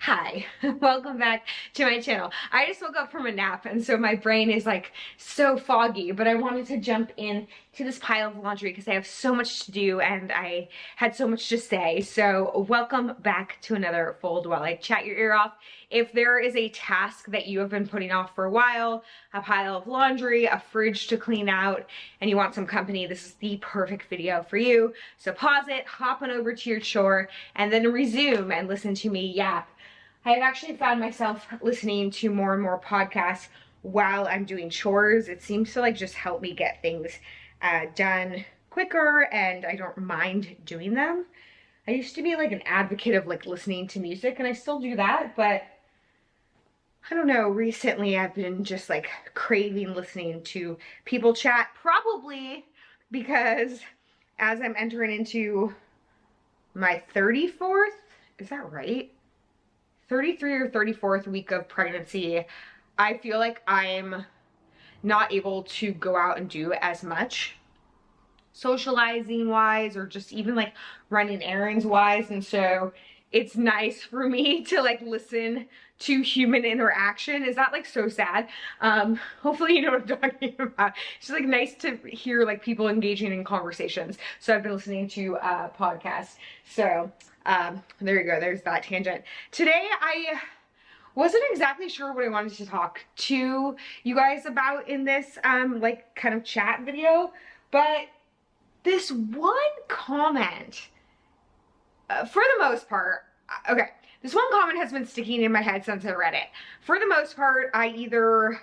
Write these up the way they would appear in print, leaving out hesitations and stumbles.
Hi, welcome back to my channel. I just woke up from a nap and so my brain is like so foggy, but I wanted to jump in to this pile of laundry because I have so much to do and I had so much to say. So welcome back to another fold while I chat your ear off. If there is a task that you have been putting off for a while, a pile of laundry, a fridge to clean out, and you want some company, this is the perfect video for you. So pause it, hop on over to your chore, and then resume and listen to me yap. I've actually found myself listening to more and more podcasts while I'm doing chores. It seems to like just help me get things done quicker and I don't mind doing them. I used to be like an advocate of like listening to music and I still do that, but I don't know, recently I've been just like craving listening to people chat, probably because as I'm entering into my 34th, is that right? 33 or 34th week of pregnancy, I feel like I'm not able to go out and do as much socializing wise or just even like running errands wise, and so it's nice for me to like listen to human interaction. Is that like so sad? Hopefully you know what I'm talking about. It's just like nice to hear like people engaging in conversations. So I've been listening to podcasts. So there you go, there's that tangent. Today I wasn't exactly sure what I wanted to talk to you guys about in this like kind of chat video, but this one comment, for the most part, okay, this one comment has been sticking in my head since I read it. For the most part, I either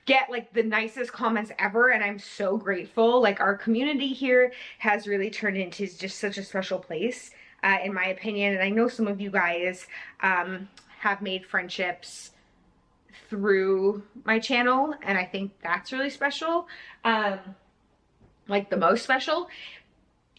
get like the nicest comments ever and I'm so grateful. Like our community here has really turned into just such a special place, in my opinion. And I know some of you guys have made friendships through my channel and I think that's really special. Like the most special.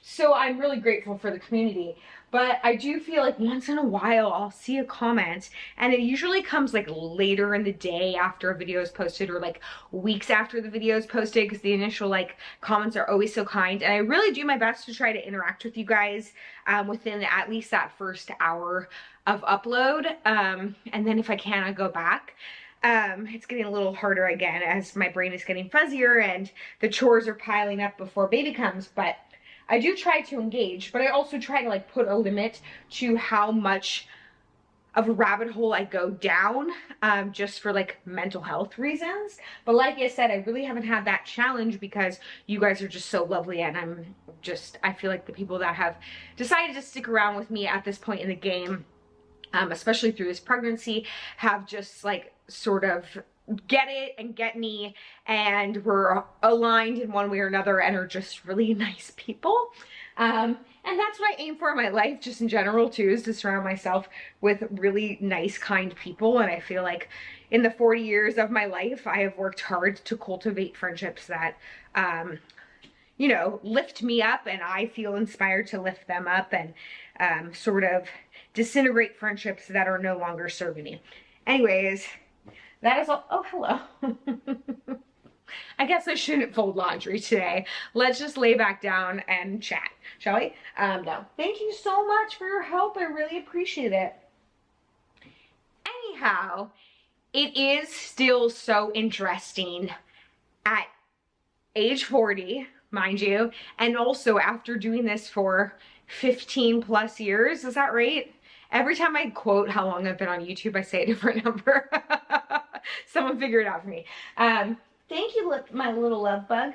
So I'm really grateful for the community, but I do feel like once in a while I'll see a comment and it usually comes like later in the day after a video is posted or like weeks after the video is posted, because the initial like comments are always so kind and I really do my best to try to interact with you guys within at least that first hour of upload, and then if I can I go back. It's getting a little harder again as my brain is getting fuzzier and the chores are piling up before baby comes, but I do try to engage, but I also try to like put a limit to how much of a rabbit hole I go down, just for like mental health reasons. But like I said, I really haven't had that challenge because you guys are just so lovely and I feel like the people that have decided to stick around with me at this point in the game, especially through this pregnancy, have just like sort of get it and get me and we're aligned in one way or another and are just really nice people. And that's what I aim for in my life just in general too, is to surround myself with really nice, kind people. And I feel like in the 40 years of my life, I have worked hard to cultivate friendships that, you know, lift me up and I feel inspired to lift them up, and sort of disintegrate friendships that are no longer serving me. Anyways, that is all. Oh, hello. I guess I shouldn't fold laundry today. Let's just lay back down and chat, shall we? No. Thank you so much for your help. I really appreciate it. Anyhow, it is still so interesting at age 40, mind you, and also after doing this for 15 plus years, is that right? Every time I quote how long I've been on YouTube, I say a different number. Someone figure it out for me. Thank you, my little love bug.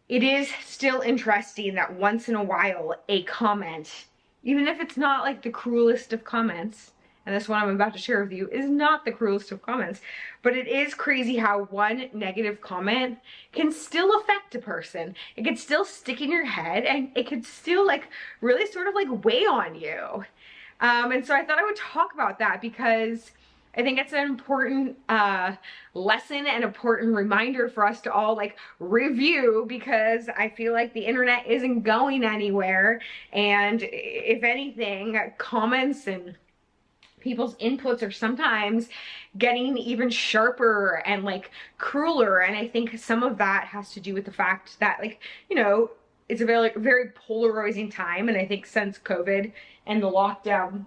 It is still interesting that once in a while a comment, even if it's not like the cruelest of comments, and this one I'm about to share with you is not the cruelest of comments, but it is crazy how one negative comment can still affect a person. It could still stick in your head and it could still like really sort of like weigh on you. And so I thought I would talk about that because I think it's an important lesson and important reminder for us to all like review, because I feel like the internet isn't going anywhere. And if anything, comments and people's inputs are sometimes getting even sharper and like crueler. And I think some of that has to do with the fact that, like, you know, it's a very polarizing time. And I think since COVID and the lockdown,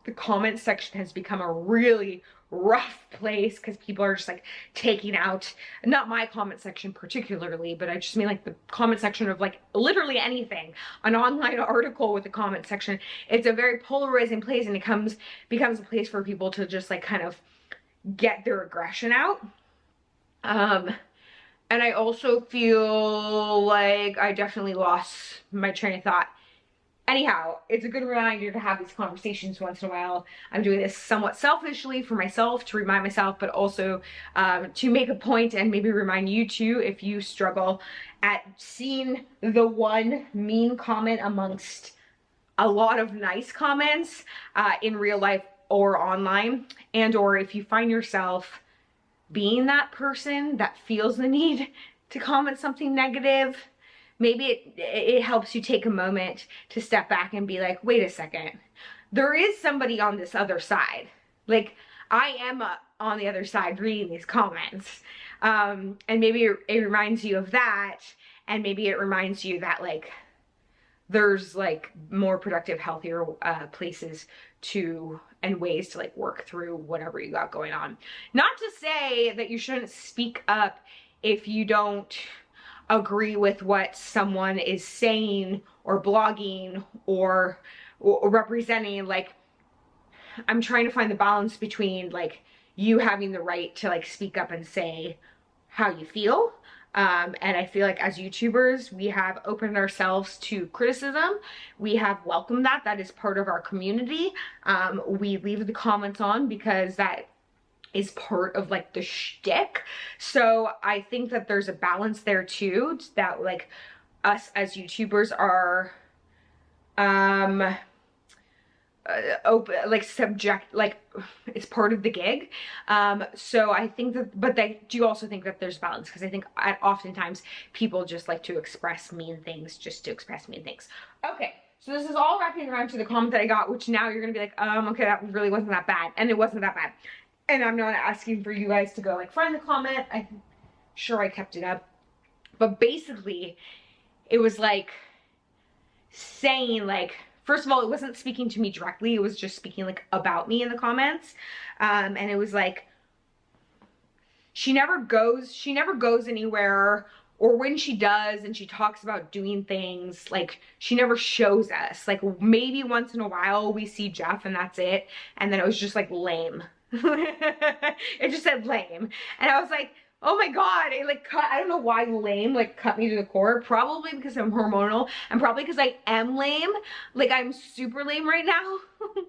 the comment section has become a really rough place because people are just like taking out, not my comment section particularly, but I just mean like the comment section of like literally anything, an online article with a comment section. It's a very polarizing place, and it becomes a place for people to just like kind of get their aggression out. And I also feel like I definitely lost my train of thought. Anyhow, it's a good reminder to have these conversations once in a while. I'm doing this somewhat selfishly for myself, to remind myself, but also to make a point and maybe remind you too, if you struggle at seeing the one mean comment amongst a lot of nice comments in real life or online, and or if you find yourself being that person that feels the need to comment something negative, maybe it helps you take a moment to step back and be like, wait a second, there is somebody on this other side. Like, I am on the other side reading these comments. And maybe it reminds you of that, and maybe it reminds you that like there's like more productive, healthier places to and ways to like work through whatever you got going on. Not to say that you shouldn't speak up if you don't agree with what someone is saying or blogging or representing. Like, I'm trying to find the balance between like you having the right to like speak up and say how you feel. And I feel like as YouTubers, we have opened ourselves to criticism. We have welcomed that. That is part of our community. We leave the comments on because that is part of like the shtick. So I think that there's a balance there too, that like us as YouTubers are open, like subject, like it's part of the gig. So I think that, but I do also think that there's balance, because I think oftentimes people just like to express mean things just to express mean things. Okay, so this is all wrapping around to the comment that I got, which now you're gonna be like, okay, that really wasn't that bad. And it wasn't that bad. And I'm not asking for you guys to go like find the comment. I'm sure I kept it up. But basically, it was like saying like, first of all, it wasn't speaking to me directly. It was just speaking like about me in the comments. And it was like, she never goes anywhere, or when she does and she talks about doing things, like she never shows us. Like maybe once in a while we see Jeff and that's it. And then it was just like lame. It just said lame. And I was like, oh my god, it like cut, I don't know why lame like cut me to the core. Probably because I'm hormonal, and probably because I am lame. Like I'm super lame right now.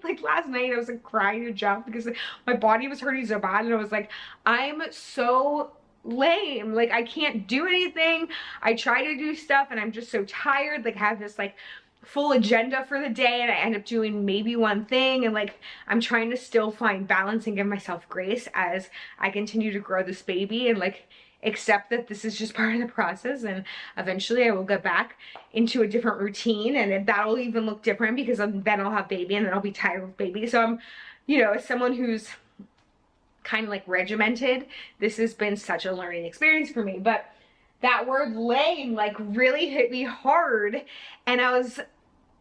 Like last night I was like crying to Jeff because my body was hurting so bad, and I was like, I'm so lame. Like I can't do anything. I try to do stuff and I'm just so tired. Like I have this like full agenda for the day, and I end up doing maybe one thing, and like I'm trying to still find balance and give myself grace as I continue to grow this baby, and like accept that this is just part of the process, and eventually I will get back into a different routine, and that'll even look different because then I'll have baby and then I'll be tired with baby. So I'm, you know, as someone who's kind of like regimented, this has been such a learning experience for me. But that word lame like really hit me hard, and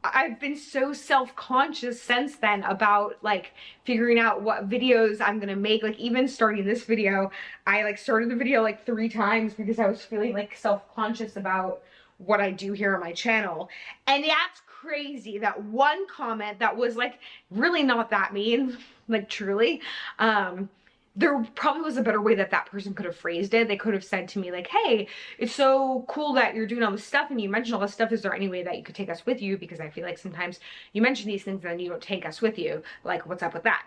I've been so self-conscious since then about like figuring out what videos I'm gonna make. Like even starting this video, I like started the video like 3 times because I was feeling like self-conscious about what I do here on my channel. And that's crazy, that one comment that was like really not that mean, like truly, there probably was a better way that that person could have phrased it. They could have said to me like, hey, it's so cool that you're doing all this stuff and you mentioned all this stuff. Is there any way that you could take us with you? Because I feel like sometimes you mention these things and then you don't take us with you. Like, what's up with that?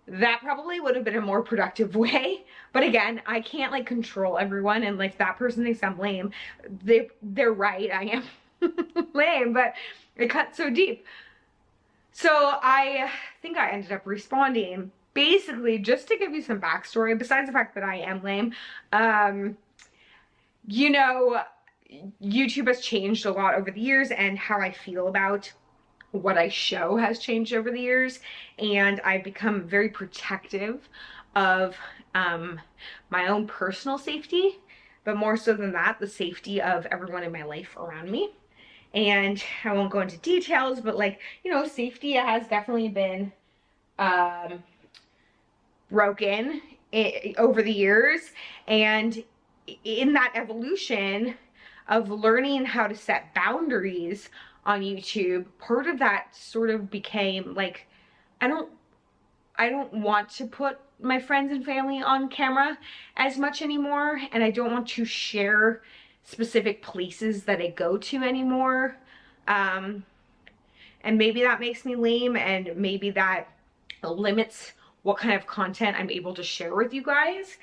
That probably would have been a more productive way. But again, I can't like control everyone, and like that person thinks I'm lame. They're right, I am lame, but it cut so deep. So I think I ended up responding basically just to give you some backstory, besides the fact that I am lame. You know, YouTube has changed a lot over the years, and how I feel about what I show has changed over the years, and I've become very protective of my own personal safety, but more so than that, the safety of everyone in my life around me. And I won't go into details, but like, you know, safety has definitely been broken over the years. And in that evolution of learning how to set boundaries on YouTube, part of that sort of became like, I don't want to put my friends and family on camera as much anymore, and I don't want to share specific places that I go to anymore. And maybe that makes me lame, and maybe that limits what kind of content I'm able to share with you guys.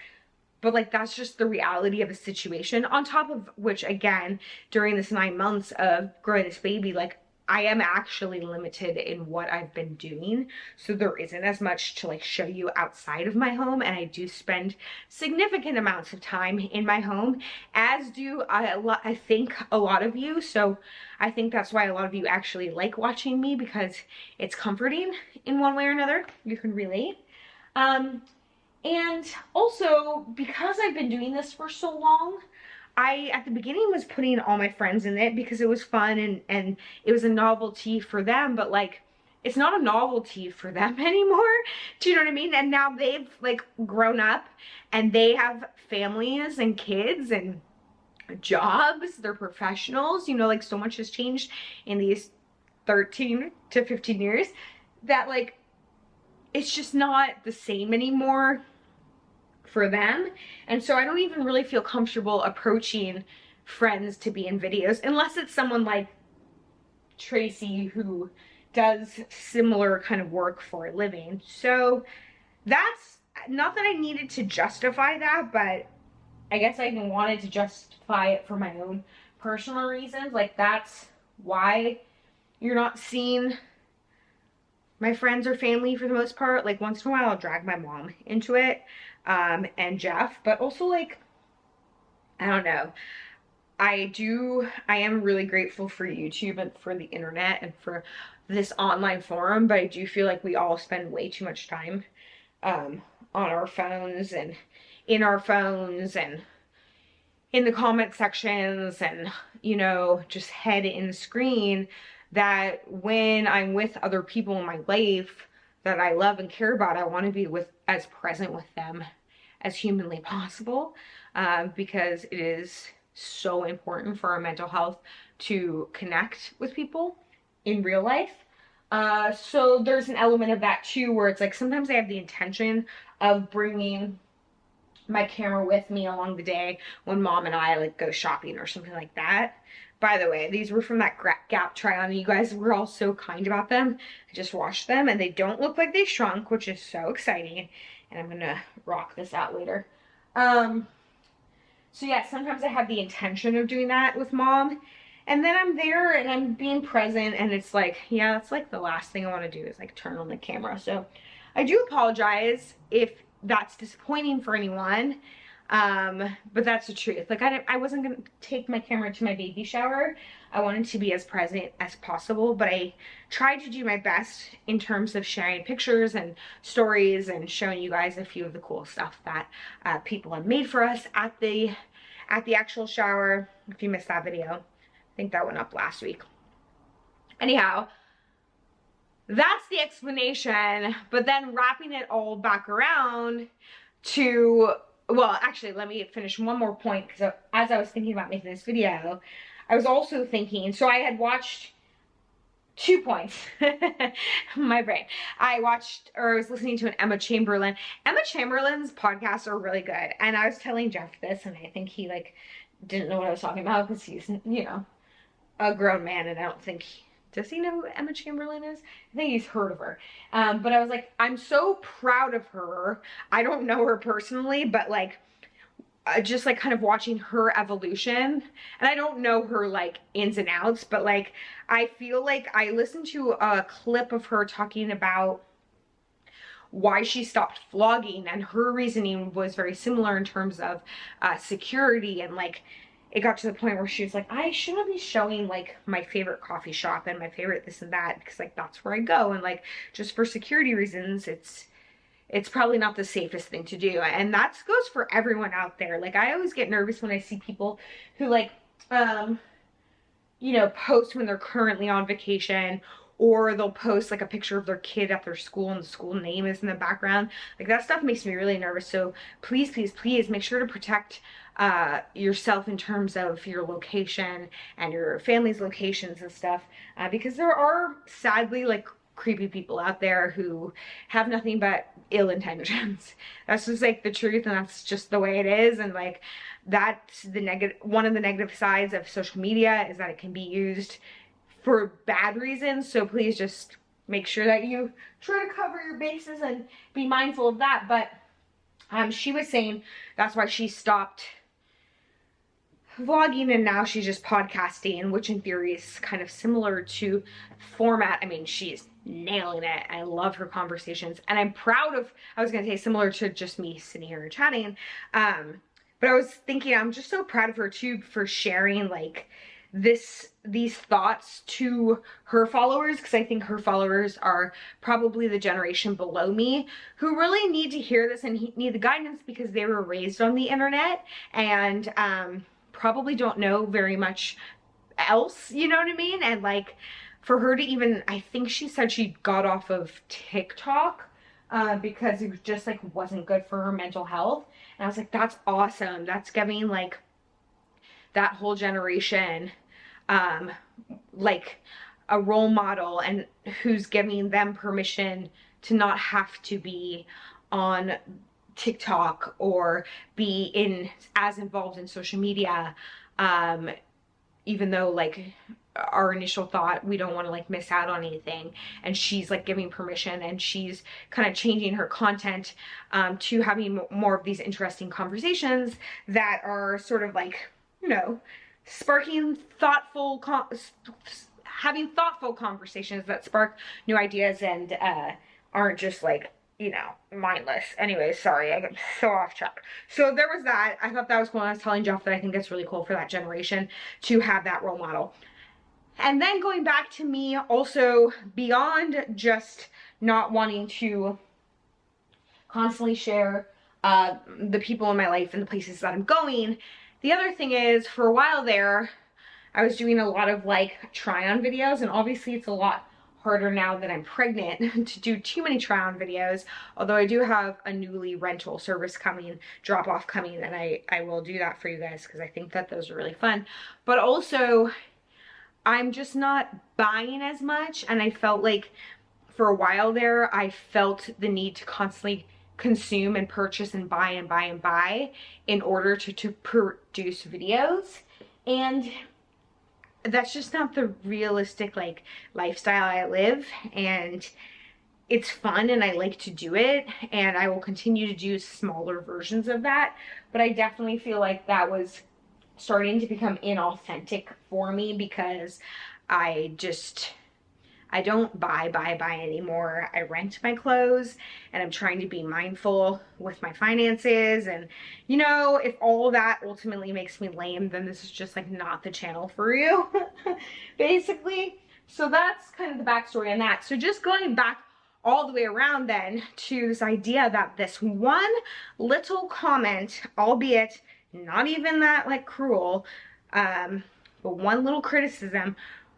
But like, that's just the reality of the situation. On top of which, again, during this 9 months of growing this baby, like, I am actually limited in what I've been doing. So there isn't as much to like show you outside of my home. And I do spend significant amounts of time in my home, as do I think a lot of you. So I think that's why a lot of you actually like watching me, because it's comforting in one way or another. You can relate. And also, because I've been doing this for so long, I, at the beginning, was putting all my friends in it because it was fun and it was a novelty for them, but like, it's not a novelty for them anymore. Do you know what I mean? And now they've like grown up and they have families and kids and jobs. They're professionals, you know, like so much has changed in these 13 to 15 years that like, it's just not the same anymore for them. And so I don't even really feel comfortable approaching friends to be in videos unless it's someone like Tracy who does similar kind of work for a living. So that's not that I needed to justify that, but I guess I even wanted to justify it for my own personal reasons. Like, that's why you're not seeing my friends or family for the most part. Like, once in a while I'll drag my mom into it, and Jeff, but also like, I don't know. I am really grateful for YouTube and for the internet and for this online forum, but I do feel like we all spend way too much time on our phones and in our phones and in the comment sections and, you know, just head in the screen, that when I'm with other people in my life that I love and care about, I want to be as present with them as humanly possible, because it is so important for our mental health to connect with people in real life. So there's an element of that too, where it's like, sometimes I have the intention of bringing my camera with me along the day when mom and I like go shopping or something like that. By the way, these were from that Gap try-on. You guys were all so kind about them. I just washed them and they don't look like they shrunk, which is so exciting. And I'm gonna rock this out later. So yeah, sometimes I have the intention of doing that with mom. And then I'm there and I'm being present and it's like, yeah, that's like the last thing I want to do is like turn on the camera. So I do apologize if that's disappointing for anyone. But that's the truth. Like, I wasn't gonna take my camera to my baby shower. I wanted to be as present as possible, but I tried to do my best in terms of sharing pictures and stories and showing you guys a few of the cool stuff that people have made for us at the actual shower. If you missed that video, I think that went up last week. Anyhow, that's the explanation, but then wrapping it all back around to, well, actually, let me finish one more point, because as I was thinking about making this video, I was also thinking, so I had watched 2 points, my brain. I was listening to an Emma Chamberlain's podcasts are really good, and I was telling Jeff this, and I think he, like, didn't know what I was talking about, because he's, you know, a grown man, and I don't think does he know who Emma Chamberlain is? I think he's heard of her. But I was like, I'm so proud of her. I don't know her personally, but like, just like kind of watching her evolution. And I don't know her like ins and outs, but like, I feel like I listened to a clip of her talking about why she stopped vlogging, and her reasoning was very similar in terms of security, and like, it got to the point where she was like, I shouldn't be showing like my favorite coffee shop and my favorite this and that, because like that's where I go, and like just for security reasons it's probably not the safest thing to do. And that goes for everyone out there. Like, I always get nervous when I see people who like you know, post when they're currently on vacation, or they'll post like a picture of their kid at their school and the school name is in the background. Like that stuff makes me really nervous. So please, please, please make sure to protect yourself in terms of your location and your family's locations and stuff, because there are sadly like creepy people out there who have nothing but ill intentions. That's just like the truth, and that's just the way it is. And like that's the negative, one of the negative sides of social media is that it can be used for bad reasons. So please just make sure that you try to cover your bases and be mindful of that. But she was saying that's why she stopped vlogging and now she's just podcasting, which in theory is kind of similar to format. I mean, she's nailing it. I love her conversations and I'm proud of, I was gonna say similar to just me sitting here and chatting, but I was thinking I'm just so proud of her too for sharing like these thoughts to her followers, because I think her followers are probably the generation below me who really need to hear this and need the guidance because they were raised on the internet and probably don't know very much else, you know what I mean? And like for her to even, I think she said she got off of TikTok because it just like wasn't good for her mental health. And I was like, that's awesome. That's giving like that whole generation like a role model, and who's giving them permission to not have to be on TikTok or be as involved in social media, even though like our initial thought we don't want to like miss out on anything. And she's like giving permission, and she's kind of changing her content to having more of these interesting conversations that are sort of like, you know, sparking thoughtful having thoughtful conversations that spark new ideas and aren't just like, you know, mindless. Anyway, sorry, I got so off track. So there was that. I thought that was cool. I was telling Jeff that I think it's really cool for that generation to have that role model. And then going back to me also, beyond just not wanting to constantly share the people in my life and the places that I'm going, the other thing is, for a while there, I was doing a lot of like try-on videos, and obviously it's a lot harder now that I'm pregnant to do too many try-on videos, although I do have a newly rental service coming, drop-off coming, and I will do that for you guys because I think that those are really fun. But also, I'm just not buying as much, and I felt like for a while there, I felt the need to constantly consume and purchase and buy and buy and buy in order to produce videos, and that's just not the realistic like lifestyle I live. And it's fun and I like to do it, and I will continue to do smaller versions of that, but I definitely feel like that was starting to become inauthentic for me because I don't buy anymore. I rent my clothes, and I'm trying to be mindful with my finances. And you know, if all that ultimately makes me lame, then this is just like not the channel for you, basically. So that's kind of the backstory on that. So just going back all the way around then to this idea that this one little comment, albeit not even that like cruel, but one little criticism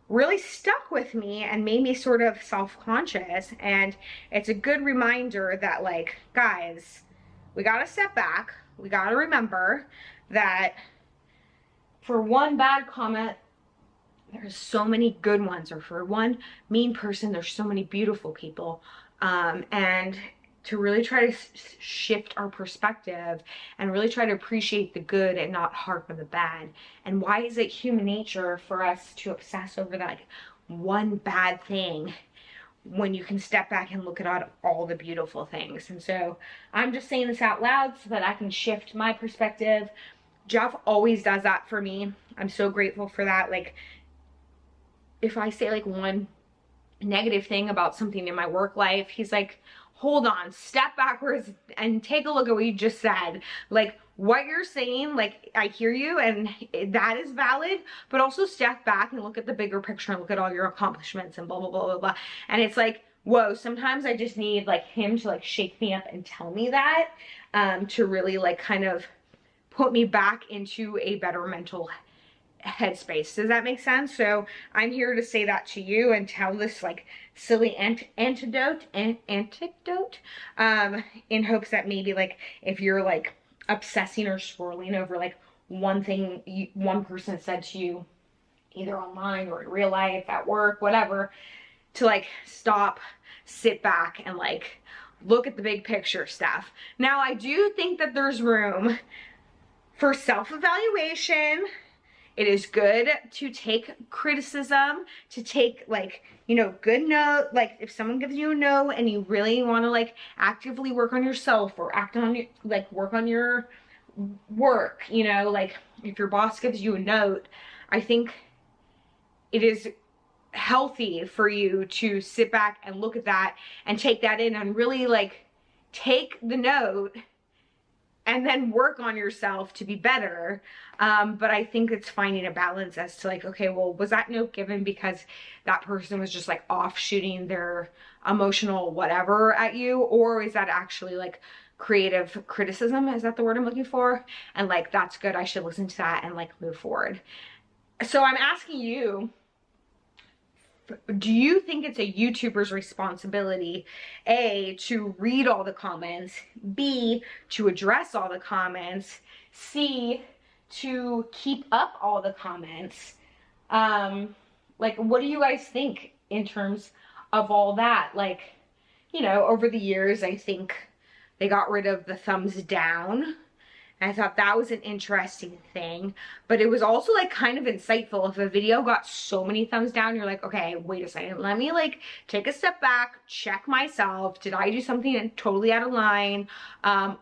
really stuck with me and made me sort of self-conscious. And it's a good reminder that like, guys, we gotta step back. We gotta remember that for one bad comment, there's so many good ones, or for one mean person, there's so many beautiful people. And to really try to shift our perspective and really try to appreciate the good and not harp on the bad. And why is it human nature for us to obsess over that like one bad thing when you can step back and look at all the beautiful things? And so I'm just saying this out loud so that I can shift my perspective. Jeff always does that for me. I'm so grateful for that. Like, if I say like one negative thing about something in my work life, he's like, hold on, step backwards and take a look at what you just said. Like, what you're saying, like, I hear you and that is valid, but also step back and look at the bigger picture and look at all your accomplishments and blah, blah, blah, blah, blah. And it's like, whoa, sometimes I just need like him to like shake me up and tell me that, to really like kind of put me back into a better mental headspace. Does that make sense? So I'm here to say that to you and tell this like silly antidote in hopes that maybe like if you're like obsessing or scrolling over like one thing one person said to you either online or in real life, at work, whatever, to like stop, sit back and like look at the big picture stuff. Now I do think that there's room for self-evaluation. It is good to take criticism, to take like, you know, good note. Like if someone gives you a no and you really want to like actively work on yourself or work on your work, you know, like if your boss gives you a note, I think it is healthy for you to sit back and look at that and take that in and really like take the note and then work on yourself to be better. But I think it's finding a balance as to like, okay, well, was that note given because that person was just like off shooting their emotional whatever at you? Or is that actually like creative criticism? Is that the word I'm looking for? And like, that's good. I should listen to that and like move forward. So I'm asking you, do you think it's a YouTuber's responsibility, A, to read all the comments, B, to address all the comments, C, to keep up all the comments? Like, what do you guys think in terms of all that? Like, you know, over the years, I think they got rid of the thumbs down. And I thought that was an interesting thing, but it was also like kind of insightful. If a video got so many thumbs down, you're like, okay, wait a second, let me like take a step back, check myself. Did I do something totally out of line?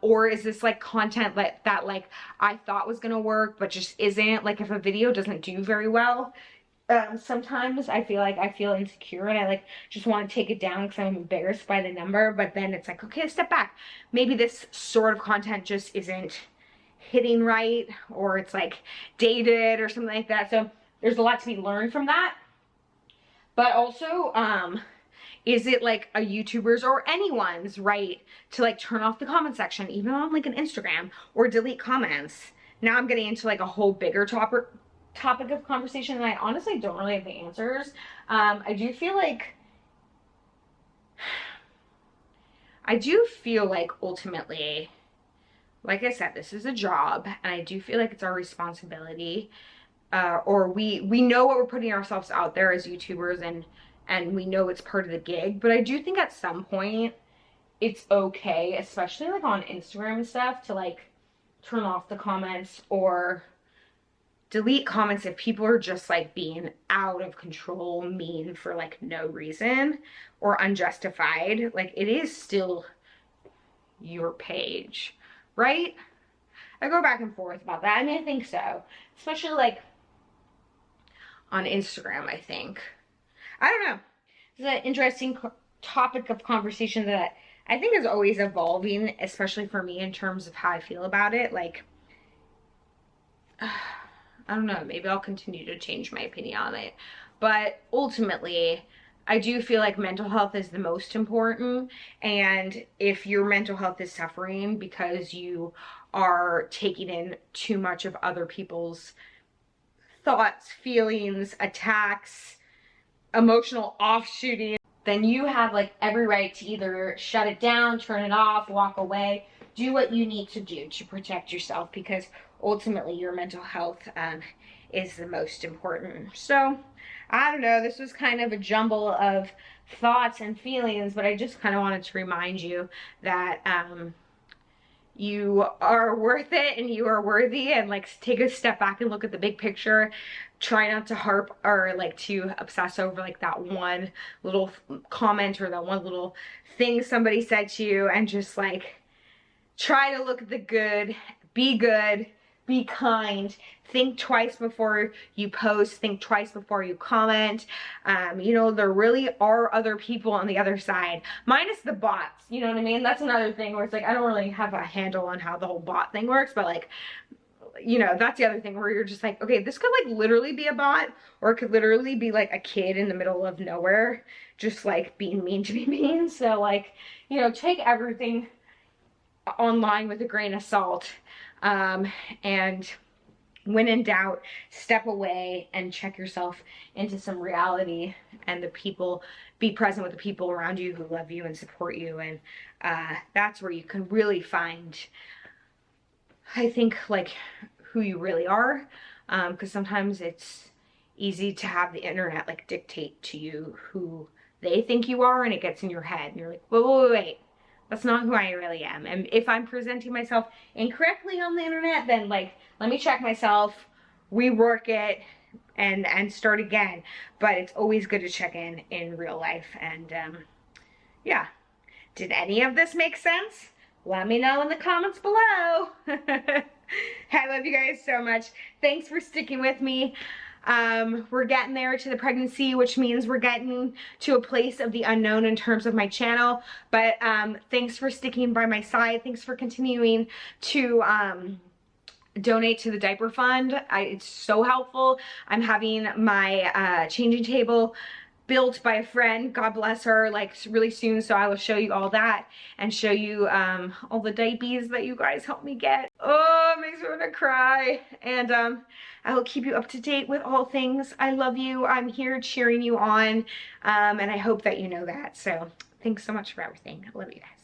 Or is this like content that like I thought was gonna work, but just isn't? Like if a video doesn't do very well, sometimes I feel insecure and I like just want to take it down because I'm embarrassed by the number, but then it's like, okay, step back. Maybe this sort of content just isn't hitting right, or it's like dated or something like that. So there's a lot to be learned from that. But also, is it like a YouTuber's or anyone's right to like turn off the comment section, even on like an Instagram, or delete comments? Now I'm getting into like a whole bigger topic of conversation, and I honestly don't really have the answers. I do feel like ultimately, like I said, this is a job, and I do feel like it's our responsibility, or we know what we're putting ourselves out there as YouTubers, and we know it's part of the gig. But I do think at some point it's okay, especially like on Instagram and stuff, to like turn off the comments or delete comments if people are just like being out of control, mean for like no reason or unjustified. Like it is still your page, right? I go back and forth about that. I mean, I think so. Especially like on Instagram, I think. I don't know. It's an interesting topic of conversation that I think is always evolving, especially for me in terms of how I feel about it. Like, I don't know. Maybe I'll continue to change my opinion on it. But ultimately, I do feel like mental health is the most important, and if your mental health is suffering because you are taking in too much of other people's thoughts, feelings, attacks, emotional offshooting, then you have like every right to either shut it down, turn it off, walk away, do what you need to do to protect yourself, because ultimately your mental health is the most important. So I don't know, this was kind of a jumble of thoughts and feelings, but I just kind of wanted to remind you that you are worth it and you are worthy, and like take a step back and look at the big picture. Try not to harp or like to obsess over like that one little comment or that one little thing somebody said to you, and just like try to look at the good, be kind, think twice before you post, think twice before you comment. You know, there really are other people on the other side, minus the bots, you know what I mean? That's another thing where it's like, I don't really have a handle on how the whole bot thing works, but like, you know, that's the other thing where you're just like, okay, this could like literally be a bot, or it could literally be like a kid in the middle of nowhere, just like being mean to be mean. So like, you know, take everything online with a grain of salt. And when in doubt, step away and check yourself into some reality, and be present with the people around you who love you and support you. And that's where you can really find, I think, like, who you really are. Because sometimes it's easy to have the internet like dictate to you who they think you are, and it gets in your head and you're like, wait, that's not who I really am. And if I'm presenting myself incorrectly on the internet, then like, let me check myself, rework it, and start again. But it's always good to check in real life. And yeah, did any of this make sense? Let me know in the comments below. I love you guys so much. Thanks for sticking with me. We're getting there to the pregnancy, which means we're getting to a place of the unknown in terms of my channel. But thanks for sticking by my side. Thanks for continuing to donate to the Diaper Fund. It's so helpful. I'm having my changing table built by a friend, God bless her, like really soon, so I will show you all that and show you all the diapers that you guys helped me get. Oh, it makes me want to cry. And I will keep you up to date with all things. I love you. I'm here cheering you on, and I hope that you know that. So thanks so much for everything. I love you guys.